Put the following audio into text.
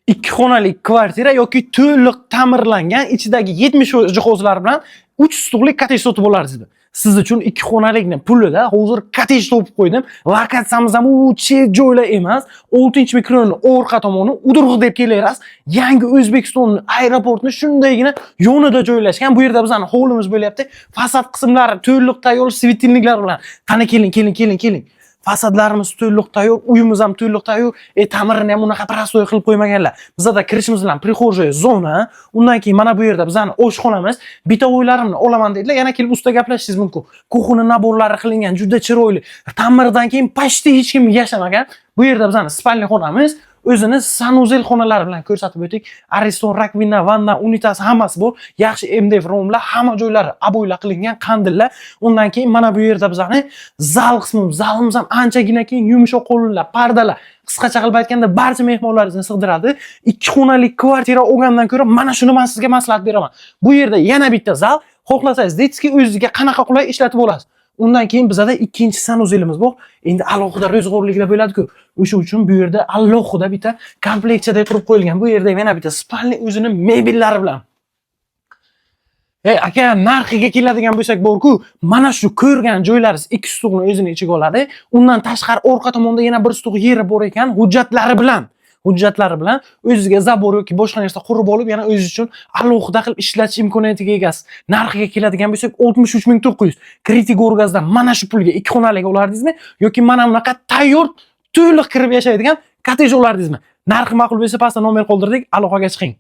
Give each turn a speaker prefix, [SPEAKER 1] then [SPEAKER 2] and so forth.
[SPEAKER 1] 2 xonali kvartira yoki to'liq ta'mirlangan, ichidagi 70 jihozlar bilan 3 stulli kottej sotib olardingiz. Siz uchun 2 xonalikni pulida hozir kottej topib qo'ydim. Lokatsiyamiz ham u chet joylar emas. 6-mikroning orqa tomoni Udurg'i deb kelaverasiz. Yangi O'zbekiston aeroportini shundaygina yonida joylashgan. Bu yerda bizning hovlimiz bo'lyapti. Fasad qismlari to'liq tayyor svitilniklar bilan. Qani keling. Fasadlarimiz to'liq tayyor, uyimiz ham to'liq tayyor. Ta'mirini ham unaqa prostoy qilib qo'ymaganlar. Bizda kirishimiz bilan prixorjaya zona, undan keyin mana bu yerda bizning oshxonamiz. Bitta o'ylarimni olaman dedilar, yana kelib usta gaplashishingiz mumkin. Kuxni naborlari qilingan, juda chiroyli. Ta'mirdan keyin pashti hech kim yashamagan. Bu yerda bizning spalniy xonamiz. O'zini sanuzel xonalari bilan ko'rsatib o'tdik. Ariston, rakvina, vanna, unitas hammasi bor. Yaxshi MDF romlar, hamma joylari aboylar qilingan, qandillar. Undan keyin mana bu yerda bizning zal qismimiz, zalimiz ham anchagina keyin yumshoq qo'llar, pardalar. Qisqacha qilib aytganda, barcha mehmonlaringizni sig'diradi. 2 xonali kvartira olgandan ko'ra mana shuni men sizga maslahat beraman. Bu yerda yana bitta zal, xohlasangiz deytski o'zingizga qanaqa qulay ishlatib olasiz. Undan keyin bizda ikkinchi sanuzelimiz bor. Endi alohida ro'zg'orliklar bo'ladi-ku. O'sha uchun bu yerda alohida bitta kompleksiyada qurib qo'yilgan. Bu yerda yana bitta spalniy o'zini mebellari bilan. Aka, narxiga keladigan bo'lsak borku, mana shu ko'rgan joylaringiz 2 stulni o'zini ichiga oladi. Undan tashqari orqa tomonda yana 1 stul yeri bor ekan, hujjatlari bilan o'zingizga zabor yoki boshqa narsa qurib olib, yana o'zingiz uchun alohida qilib ishlatish imkoniyatiga egasiz. Narxiga keladigan bo'lsak 63900. Kritik Orgazdan mana shu pulga 2 xonalik olardingizmi yoki mana bunaqa tayyor to'liq kirib yashaydigan kottej olardingizmi? Narxi ma'qul bo'lsa pastda nomer qoldirdik, aloqaga chiqing.